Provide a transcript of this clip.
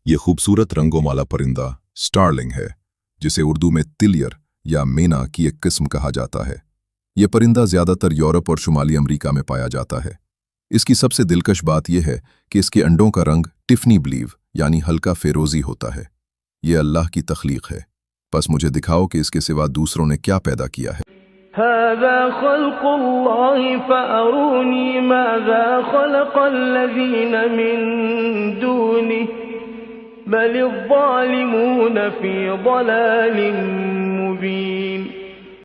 ये खूबसूरत रंगों वाला परिंदा स्टारलिंग है, जिसे उर्दू में तिलियर या मेना की एक किस्म कहा जाता है। ये परिंदा ज्यादातर यूरोप और शुमाली अमेरिका में पाया जाता है। इसकी सबसे दिलकश बात यह है कि इसके अंडों का रंग टिफनी ब्लीव यानी हल्का फेरोजी होता है। ये अल्लाह की तख्लीक है। बस मुझे दिखाओ कि इसके सिवा दूसरों ने क्या पैदा किया है। हाज़ा ख़ल्क़ुल्लाहि फ़अरूनी माज़ा ख़लक़ल्लज़ीन मिन दूनिहि बलिज़्ज़ालिमून फ़ी ضलालिम मुबीन।